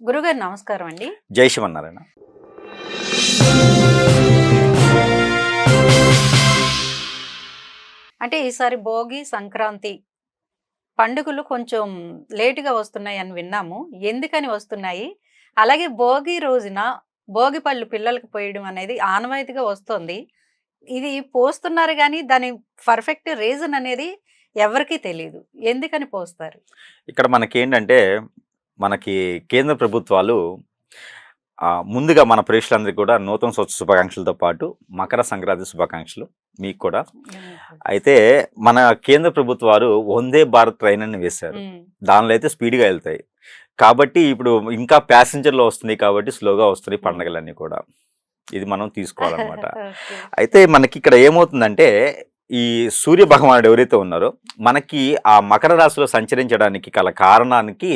గురుగారు నమస్కారం అండి. జై శ్రీమన్నారాయణ. అంటే ఈసారి భోగి, సంక్రాంతి పండుగలు కొంచెం లేట్‌గా వస్తున్నాయని విన్నాము. ఎందుకని వస్తున్నాయి? అలాగే భోగి రోజున భోగి పళ్ళు పిల్లలకి పోయడం అనేది ఆనవాయితీగా వస్తోంది. ఇది పోస్తున్నారు గానీ దాని పర్ఫెక్ట్ రీజన్ అనేది ఎవరికీ తెలీదు. ఎందుకని పోస్తారు? ఇక్కడ మనకేంటంటే, మనకి కేంద్ర ప్రభుత్వాలు ముందుగా మన ప్రేక్షకులందరికీ కూడా నూతన సంవత్సర శుభాకాంక్షలతో పాటు మకర సంక్రాంతి శుభాకాంక్షలు మీకు కూడా. అయితే మన కేంద్ర ప్రభుత్వాలు వందే భారత్ ట్రైన్ అని వేశారు. దానిలో అయితే స్పీడ్‌గా వెళ్తాయి. కాబట్టి ఇప్పుడు ఇంకా ప్యాసింజర్‌లు వస్తున్నాయి కాబట్టి స్లోగా వస్తున్నాయి పండగలన్నీ కూడా. ఇది మనం తీసుకోవాలన్నమాట. ఓకే. అయితే మనకి ఇక్కడ ఏమవుతుందంటే, ఈ సూర్య భగవానుడు ఎవరైతే ఉన్నారో మనకి ఆ మకర రాశిలో సంచరించడానికి గల కారణానికి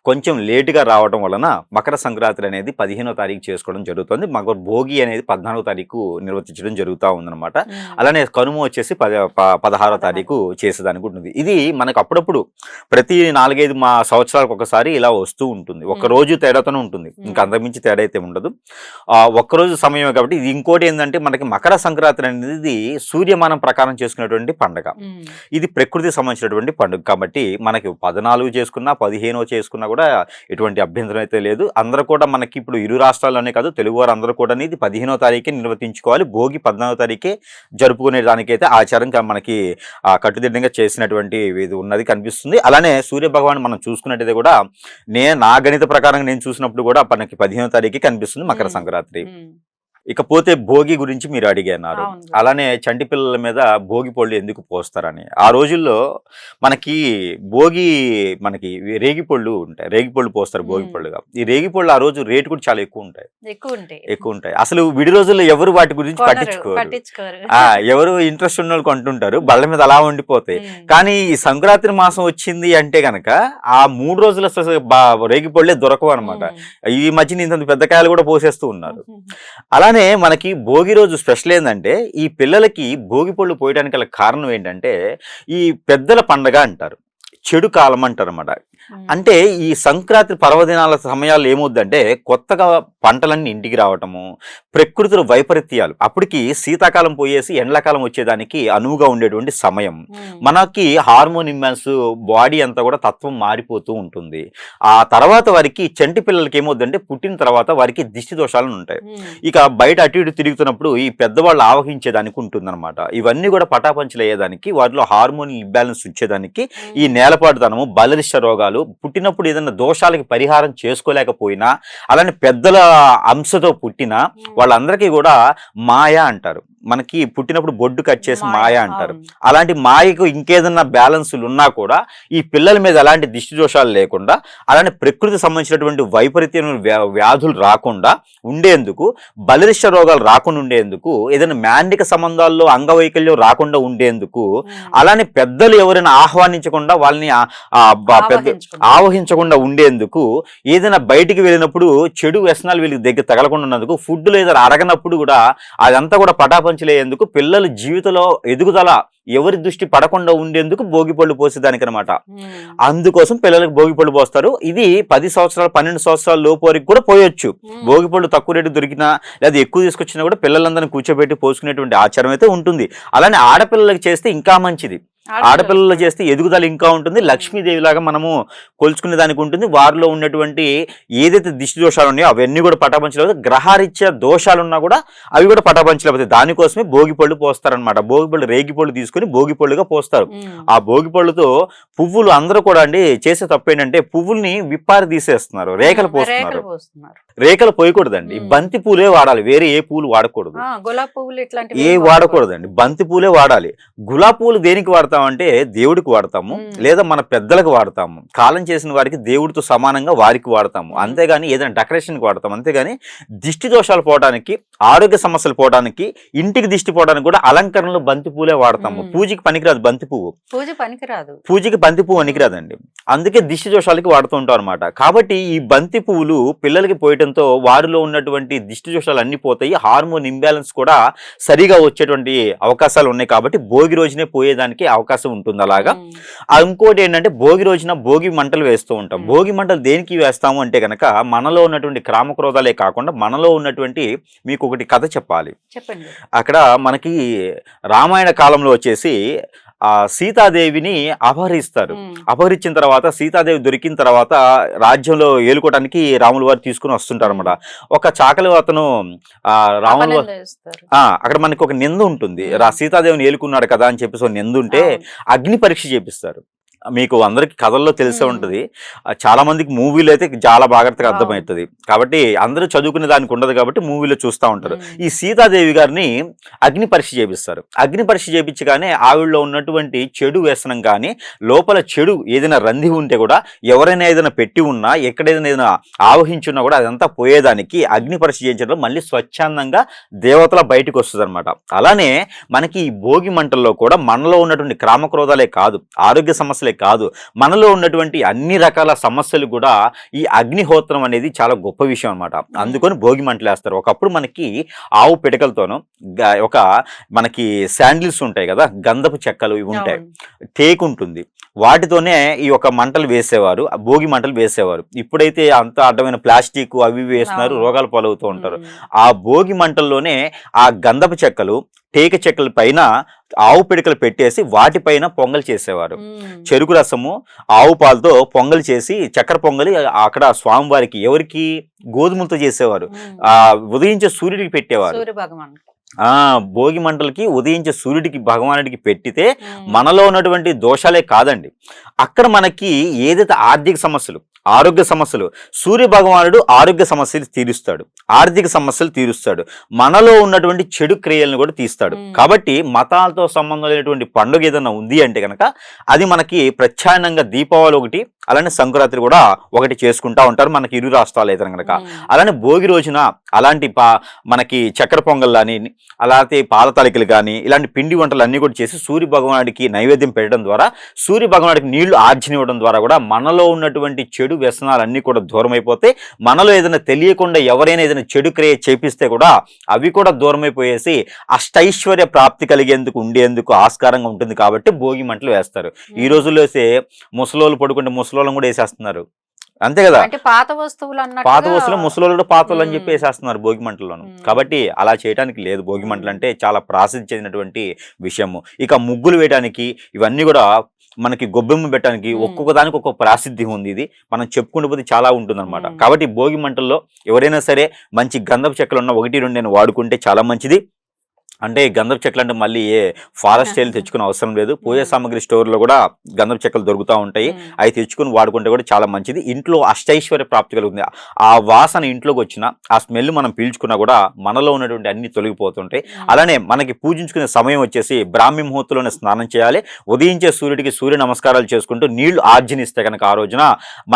కొంచెం లేటుగా రావడం వలన మకర సంక్రాంతి అనేది 15వ తారీఖు చేసుకోవడం జరుగుతుంది. మకర భోగి అనేది 14వ తారీఖు నిర్వర్తించడం జరుగుతూ ఉందన్నమాట. అలానే కనుమ వచ్చేసి 16వ తారీఖు చేసేదానికి ఉంటుంది. ఇది మనకు అప్పుడప్పుడు ప్రతి 4-5 సంవత్సరాలకు ఒకసారి ఇలా వస్తూ ఉంటుంది. ఒక్క రోజు తేడాతోనే ఉంటుంది, ఇంకా అంతకుమించి తేడా అయితే ఉండదు. ఒక్కరోజు సమయమే కాబట్టి. ఇది ఇంకోటి ఏంటంటే, మనకి మకర సంక్రాంతి అనేది సూర్యమానం ప్రకారం చేసుకునేటువంటి పండుగ. ఇది ప్రకృతికి సంబంధించినటువంటి పండుగ కాబట్టి మనకి 14 చేసుకున్నా 15 చేసుకున్నా కూడా ఎటువంటి అభ్యంతరం అయితే లేదు. అందరూ కూడా మనకి ఇప్పుడు ఇరు రాష్ట్రాల్లోనే కాదు, తెలుగు వారు అందరూ కూడా ఇది 15వ తారీఖే నిర్వర్తించుకోవాలి. భోగి 14వ తారీఖే జరుపుకునే దానికైతే ఆచారంగా మనకి కట్టుదిట్టంగా చేసినటువంటి ఇది ఉన్నది కనిపిస్తుంది. అలానే సూర్య భగవాన్ మనం చూసుకున్నట్టయితే కూడా నా గణిత ప్రకారం నేను చూసినప్పుడు కూడా మనకి 15వ తారీఖే కనిపిస్తుంది మకర సంక్రాంతి. ఇకపోతే భోగి గురించి మీరు అడిగారు. అలానే చంటి పిల్లల మీద భోగి పళ్ళు ఎందుకు పోస్తారని. ఆ రోజుల్లో మనకి భోగి మనకి రేగిపళ్ళు ఉంటాయి, రేగిపళ్ళు పోస్తారు భోగి పళ్ళుగా. ఈ రేగిపళ్ళు ఆ రోజు రేటు కూడా చాలా ఎక్కువ ఉంటాయి. అసలు విడి రోజుల్లో ఎవరు వాటి గురించి పట్టించుకోరు. ఎవరు ఇంట్రెస్ట్ ఉన్న వాళ్ళు కొంటుంటారు, బళ్ళ మీద అలా ఉండిపోతాయి. కానీ ఈ సంక్రాంతి మాసం వచ్చింది అంటే గనక ఆ 3 రోజుల రేగిపళ్ళే దొరకవు అనమాట. ఈ మధ్యన ఇంత పెద్ద కాయలు కూడా పోసేస్తూ ఉన్నారు. అలానే మనకి భోగి రోజు స్పెషల్ ఏంటంటే, ఈ పిల్లలకి భోగి పళ్ళు పోయడానికి గల కారణం ఏంటంటే, ఈ పెద్దల పండగ అంటారు, చెడు కాలం అంటారు అన్నమాట. అంటే ఈ సంక్రాంతి పర్వదినాల సమయాల్లో ఏమవుద్దంటే, కొత్తగా పంటలన్నీ ఇంటికి రావటము, ప్రకృతిలో వైపరీత్యాలు, అప్పటికి శీతాకాలం పోయేసి ఎండాకాలం వచ్చేదానికి అనువుగా ఉండేటువంటి సమయం. మనకి హార్మోన్ ఇంబాలెన్స్, బాడీ అంతా కూడా తత్వం మారిపోతూ ఉంటుంది. ఆ తర్వాత వారికి చంటి పిల్లలకి ఏమవుద్దంటే, పుట్టిన తర్వాత వారికి దిష్టి దోషాలను ఉంటాయి. ఇక బయట అటు ఇటు తిరుగుతున్నప్పుడు ఈ పెద్దవాళ్ళు ఆవహించేదానికి ఉంటుందన్నమాట. ఇవన్నీ కూడా పటాపంచలు అయ్యేదానికి, వాటిలో హార్మోన్ ఇంబాలెన్స్ వచ్చేదానికి, ఈ నేలపాటుతనము, బలరిష్ట రోగాలు, పుట్టినప్పుడు ఏదైనా దోషాలకి పరిహారం చేసుకోలేకపోయినా, అలానే పెద్దల అంశతో పుట్టినా వాళ్ళందరికీ కూడా మాయ అంటారు. మనకి పుట్టినప్పుడు బొడ్డు కట్ చేసి మాయ అంటారు. అలాంటి మాయకు ఇంకేదన్నా బ్యాలెన్సులు ఉన్నా కూడా ఈ పిల్లల మీద ఎలాంటి దిష్టి దోషాలు లేకుండా, అలానే ప్రకృతికి సంబంధించినటువంటి వైపరీత్యమైన వ్యాధులు రాకుండా ఉండేందుకు, బలిరిష్ట రోగాలు రాకుండా ఉండేందుకు, ఏదైనా మ్యాండిక సంబంధాల్లో అంగవైకల్యం రాకుండా ఉండేందుకు, అలానే పెద్దలు ఎవరైనా ఆహ్వానించకుండా వాళ్ళని ఆవహించకుండా ఉండేందుకు, ఏదైనా బయటికి వెళ్ళినప్పుడు చెడు వ్యసనాలు వీళ్ళకి దగ్గర తగలకుండా ఉన్నందుకు, ఫుడ్ లేదా అరగనప్పుడు కూడా అదంతా కూడా పటాపంచలేందుకు, పిల్లల జీవితంలో ఎదుగుదల ఎవరి దృష్టి పడకుండా ఉండేందుకు భోగిపళ్ళు పోసేదానికి అనమాట. అందుకోసం పిల్లలకు భోగిపళ్ళు పోస్తారు. ఇది 10 సంవత్సరాలు 12 సంవత్సరాల లోపు వరకు కూడా పోయొచ్చు. భోగిపళ్ళు తక్కువ రేటు దొరికినా లేదా ఎక్కువ తీసుకొచ్చినా కూడా పిల్లలందరినీ కూర్చోబెట్టి పోసుకునేటువంటి ఆచారం అయితే ఉంటుంది. అలానే ఆడపిల్లలకి చేస్తే ఇంకా మంచిది. ఆడపిల్లలు చేస్తే ఎదుగుదల ఇంకా ఉంటుంది, లక్ష్మీదేవిలాగా మనము కొలుచుకునే దానికి ఉంటుంది. వారిలో ఉన్నటువంటి ఏదైతే దిష్టి దోషాలు ఉన్నాయో అవన్నీ కూడా పటాపంచలేదు. గ్రహరీత్యా దోషాలు ఉన్నా కూడా అవి కూడా పటాపంచలేకపోతాయి. దానికోసమే భోగిపళ్ళు పోస్తారనమాట. భోగిపళ్ళు రేగిపళ్ళు తీసుకుని భోగిపళ్ళుగా పోస్తారు. ఆ భోగిపళ్ళుతో పువ్వులు అందరూ కూడా చేసే తప్పు ఏంటంటే, పువ్వుల్ని విప్పారి తీసేస్తున్నారు, రేఖలు పోస్తున్నారు. రేఖలు పోయకూడదండి, బంతి పూలే వాడాలి, వేరే ఏ పూలు వాడకూడదు. గులాబీ పువ్వులు ఇట్లాంటివి ఏ వాడకూడదండి, బంతి పూలే వాడాలి. గులాబీ పూలు దేనికి వాడతామంటే దేవుడికి వాడతాము, లేదా మన పెద్దలకు వాడతాము. కాలం చేసిన వారికి దేవుడితో సమానంగా వారికి వాడతాము, అంతేగాని ఏదైనా డెకరేషన్కి వాడతాము. అంతేగాని దిష్టి దోషాలు పోవడానికి, ఆరోగ్య సమస్యలు పోవడానికి, ఇంటికి దిష్టి పోవడానికి కూడా అలంకరణలో బంతి పూలే వాడతాము. పూజకి పనికిరాదు బంతి పువ్వు, పూజకి బంతి పువ్వు పనికిరాదండి. అందుకే దిష్టి దోషాలకి వాడుతూ ఉంటాం అనమాట. కాబట్టి ఈ బంతి పువ్వులు పిల్లలకి పోయటంతో వారిలో ఉన్నటువంటి దిష్టి దోషాలు అన్ని పోతాయి. హార్మోన్ ఇంబ్యాలెన్స్ కూడా సరిగా వచ్చేటువంటి అవకాశాలు ఉన్నాయి. కాబట్టి భోగి రోజునే పోయేదానికి అవకాశం ఉంటుంది అలాగా. ఇంకోటి ఏంటంటే భోగి రోజున భోగి మంటలు వేస్తూ ఉంటాం. భోగి మంటలు దేనికి వేస్తాము అంటే కనుక మనలో ఉన్నటువంటి కామక్రోధాలే కాకుండా మనలో ఉన్నటువంటి, మీకు ఒకటి కథ చెప్పాలి. చెప్పండి. అక్కడ మనకి రామాయణ కాలంలో వచ్చేసి సీతాదేవిని అపహరిస్తారు. అపహరించిన తర్వాత సీతాదేవి దొరికిన తర్వాత రాజ్యంలో ఏలుకోవడానికి రాముల వారు తీసుకుని వస్తుంటారు అనమాట. ఒక చాకలి అతను రాముల అక్కడ మనకి ఒక నింద ఉంటుంది, సీతాదేవిని ఏలుకున్నాడు కదా అని చెప్పేసి నింద ఉంటే అగ్ని పరీక్ష చేపిస్తారు. మీకు అందరికి కథల్లో తెలిసే ఉంటది. చాలా మందికి మూవీలో అయితే చాలా బాగా అర్థమవుతుంది. కాబట్టి అందరూ చదువుకునే దానికి ఉండదు కాబట్టి మూవీలో చూస్తూ ఉంటారు. ఈ సీతాదేవి గారిని అగ్ని పరీక్ష చేపిస్తారు. అగ్ని పరీక్ష చేపించగానే ఆవిడలో ఉన్నటువంటి చెడు వ్యసనం కానీ, లోపల చెడు ఏదైనా రంది ఉంటే కూడా, ఎవరైనా ఏదైనా పెట్టి ఉన్నా, ఎక్కడైనా ఏదైనా ఆవహించి ఉన్నా కూడా అదంతా పోయేదానికి అగ్ని పరీక్ష చేయించడం మళ్ళీ స్వచ్ఛందంగా దేవతల బయటకు వస్తుంది అనమాట. అలానే మనకి ఈ భోగి మంటల్లో కూడా మనలో ఉన్నటువంటి కామక్రోధాలే కాదు, ఆరోగ్య సమస్యలే కాదు, మనలో ఉన్నటువంటి అన్ని రకాల సమస్యలు కూడా ఈ అగ్నిహోత్రం అనేది చాలా గొప్ప విషయం అనమాట. అందుకని భోగి మంటలు వేస్తారు. ఒకప్పుడు మనకి ఆవు పిడకలతోనూ ఒక మనకి శాండిల్స్ ఉంటాయి కదా, గంధపు చెక్కలు ఇవి ఉంటాయి, టేక్ ఉంటుంది, వాటితోనే ఈ యొక్క మంటలు వేసేవారు, భోగి మంటలు వేసేవారు. ఇప్పుడైతే అంత అడ్డమైన ప్లాస్టిక్ అవి వేస్తున్నారు, రోగాలు పాలవుతూ ఉంటారు. ఆ భోగి మంటల్లోనే ఆ గంధపు చెక్కలు, టేక చెక్కల పైన ఆవు పిడకలు పెట్టేసి వాటిపైన పొంగల్ చేసేవారు. చెరుకు రసము, ఆవు పాలతో పొంగల్ చేసి, చక్కెర పొంగలి అక్కడ స్వామివారికి, ఎవరికి, గోధుమలతో చేసేవారు. ఉదయించే సూర్యుడికి పెట్టేవారు. భోగి మంటలకి ఉదయించే సూర్యుడికి, భగవానుడికి పెట్టితే మనలో ఉన్నటువంటి దోషాలే కాదండి, అక్కడ మనకి ఏదైతే ఆర్థిక సమస్యలు, ఆరోగ్య సమస్యలు, సూర్య భగవానుడు ఆరోగ్య సమస్యలు తీరుస్తాడు, ఆర్థిక సమస్యలు తీరుస్తాడు, మనలో ఉన్నటువంటి చెడు క్రియలను కూడా తీస్తాడు. కాబట్టి మతాలతో సంబంధం లేనటువంటి పండుగ ఏదైనా ఉంది అంటే కనుక అది మనకి ప్రత్యామ్నాయంగా దీపావళి ఒకటి, అలానే సంక్రాంతి కూడా ఒకటి చేసుకుంటా ఉంటారు మనకి ఇరు రాష్ట్రాలు అయితే కనుక. అలానే భోగి రోజున అలాంటి మనకి చక్కెర పొంగల్ కానీ, అలాంటి పాల తలికలు కానీ, ఇలాంటి పిండి వంటలు అన్ని కూడా చేసి సూర్య భగవానుడికి నైవేద్యం పెట్టడం ద్వారా, సూర్య భగవానుడికి నీళ్లు ఆర్జనివ్వడం ద్వారా కూడా మనలో ఉన్నటువంటి చెడు వ్యసనాలన్నీ కూడా దూరం అయిపోతే, మనలో ఏదైనా తెలియకుండా ఎవరైనా ఏదైనా చెడు క్రియ చేపిస్తే కూడా అవి కూడా దూరం అయిపోయేసి అష్టైశ్వర్య ప్రాప్తి కలిగేందుకు ఉండేందుకు ఆస్కారంగా ఉంటుంది. కాబట్టి భోగి మంటలు వేస్తారు. ఈ రోజుల్లో ముసలోళ్ళు పడుకుంటే ముసలోళ్ళని కూడా వేసేస్తున్నారు, అంతే కదా, పాత వస్తువులు ముసలోళ్ళు పాతలు అని చెప్పి వేసేస్తున్నారు భోగి మంటల్లోను. కాబట్టి అలా చేయడానికి లేదు. భోగి మంటలు అంటే చాలా ప్రాసిద్ధి చెందినటువంటి విషయము. ఇక ముగ్గులు వేయడానికి, ఇవన్నీ కూడా మనకి గొబ్బెమ్మ పెట్టడానికి ఒక్కొక్క దానికి ఒక్కొక్క ప్రాసిద్ధి ఉంది. ఇది మనం చెప్పుకుంటూ పోతే చాలా ఉంటుంది అనమాట. కాబట్టి భోగి మంటల్లో ఎవరైనా సరే మంచి గంధపు చెక్కలు ఉన్న 1-2 వాడుకుంటే చాలా మంచిది. అంటే గంధపు చెక్కలు అంటే మళ్ళీ ఏ ఫారెస్ట్ స్టైల్ తెచ్చుకునే అవసరం లేదు. పూజా సామాగ్రి స్టోర్లో కూడా గంధపు చెక్కలు దొరుకుతూ ఉంటాయి, అవి తెచ్చుకుని వాడుకుంటే కూడా చాలా మంచిది. ఇంట్లో అష్టైశ్వర్య ప్రాప్తి కలుగుతుంది. ఆ వాసన ఇంట్లోకి వచ్చిన ఆ స్మెల్ మనం పీల్చుకున్నా కూడా మనలో ఉన్నటువంటి అన్ని తొలగిపోతుంటాయి. అలానే మనకి పూజించుకునే సమయం వచ్చేసి బ్రాహ్మీ ముహూర్తంలోనే స్నానం చేయాలి. ఉదయించే సూర్యుడికి సూర్య నమస్కారాలు చేసుకుంటూ నీళ్లు ఆర్జనిస్తే కనుక ఆ రోజున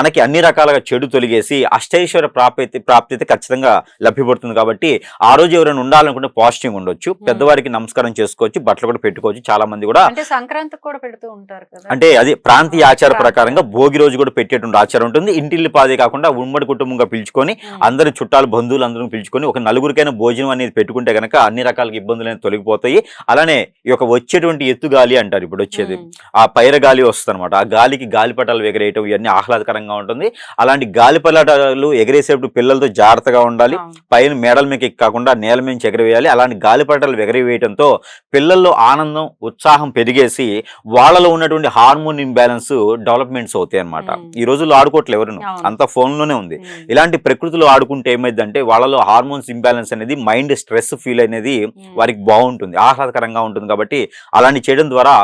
మనకి అన్ని రకాలుగా చెడు తొలగేసి అష్టైశ్వర్య ప్రాప్తి ఖచ్చితంగా లభ్యపడుతుంది. కాబట్టి ఆ రోజు ఎవరైనా ఉండాలనుకుంటే పాజిటివ్ ఉండొచ్చు, పెద్దవారికి నమస్కారం చేసుకోవచ్చు, బట్టలు కూడా పెట్టుకోవచ్చు. చాలా మంది కూడా సంక్రాంతికి కూడా పెడుతూ ఉంటారు కదా, అంటే అది ప్రాంతీయ ఆచార ప్రకారంగా భోగి రోజు కూడా పెట్టేటువంటి ఆచారం ఉంటుంది. ఇంటిల్లి పాదే కాకుండా ఉమ్మడి కుటుంబంగా పిలుచుకొని అందరి చుట్టాలు, బంధువులు అందరూ పిలుచుకొని ఒక నలుగురికైనా భోజనం అనేది పెట్టుకుంటే కనుక అన్ని రకాల ఇబ్బందులు అనేది తొలగిపోతాయి. అలానే ఈ యొక్క వచ్చేటువంటి ఎత్తుగాలి అంటారు, ఇప్పుడు వచ్చేది ఆ పైర గాలి వస్తుంది అనమాట. ఆ గాలికి గాలిపటాలు ఎగరేయటం ఇవన్నీ ఆహ్లాదకరంగా ఉంటుంది. అలాంటి గాలిపటాలు ఎగరేసేటప్పుడు పిల్లలతో జాగ్రత్తగా ఉండాలి. పైన మేడల మీద కాకుండా నేల మీద ఎగరవేయాలి. అలాంటి గాలిపటాలు ఎగరవేయడంతో పిల్లల్లో ఆనందం, ఉత్సాహం పెరిగేసి వాళ్ళలో ఉన్నటువంటి హార్మోన్ ఇంబ్యాలెన్స్ డెవలప్మెంట్స్ అవుతాయి అనమాట. ఈ రోజుల్లో ఆడుకోవట్లేదు ఎవరు, అంత ఫోన్లోనే ఉంది. ఇలాంటి ప్రకృతిలో ఆడుకుంటే ఏమైందంటే వాళ్ళలో హార్మోన్స్ ఇంబ్యాలెన్స్ అనేది, మైండ్ స్ట్రెస్ ఫీల్ అనేది వారికి బాగుంటుంది, ఆహ్లాదకరంగా ఉంటుంది. కాబట్టి అలాంటి చేయడం ద్వారా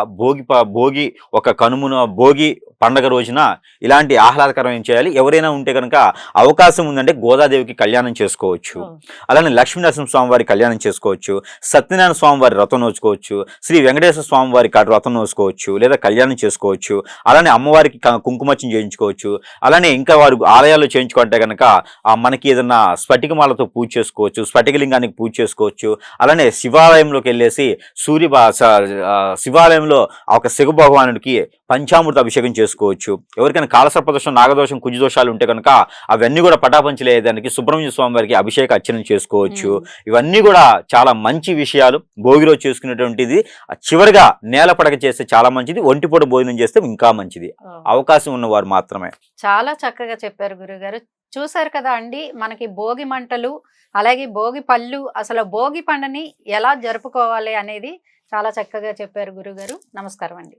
భోగి ఒక కనుమున భోగి పండగ రోజున ఇలాంటి ఆహ్లాదకరం చేయాలి. ఎవరైనా ఉంటే కనుక అవకాశం ఉందంటే గోదాదేవికి కళ్యాణం చేసుకోవచ్చు, అలానే లక్ష్మీనరసింహ స్వామి వారి కళ్యాణం చేసుకోవచ్చు, సత్యనారాయణ స్వామి వారి వ్రతం నోచుకోవచ్చు, శ్రీ వెంకటేశ్వర స్వామి వారి వ్రతం నోచుకోవచ్చు, లేదా కళ్యాణం చేసుకోవచ్చు. అలానే అమ్మవారికి కుంకుమర్చన చేయించుకోవచ్చు. అలానే ఇంకా వారు ఆలయాల్లో చేయించుకుంటే కనుక మనకి ఏదన్నా స్ఫటికమాలతో పూజ చేసుకోవచ్చు, స్ఫటికలింగానికి పూజ చేసుకోవచ్చు. అలానే శివాలయంలోకి వెళ్ళేసి శివాలయంలో ఒక శివ భగవానుడికి పంచామృత అభిషేకం చేసుకోవచ్చు. ఎవరికైనా కాలసర్పదోషం, నాగదోషం, కుజదోషాలు ఉంటే కనుక అవన్నీ కూడా పటాపంచలేదానికి సుబ్రహ్మణ్య స్వామి వారికి అభిషేక అర్చన చేసుకోవచ్చు. ఇవన్నీ కూడా చాలా మంచి విషయం. విషయాలు భోగి రోజు చేసుకునేటువంటిది చివరిగా నేల పడక చేస్తే చాలా మంచిది, ఒంటిపూట భోజనం చేస్తే ఇంకా మంచిది, అవకాశం ఉన్నవారు మాత్రమే. చాలా చక్కగా చెప్పారు గురుగారు. చూసారు కదా అండి, మనకి భోగి మంటలు, అలాగే భోగి పళ్ళు, అసలు భోగి పండుని ఎలా జరుపుకోవాలి అనేది చాలా చక్కగా చెప్పారు గురుగారు. నమస్కారం అండి.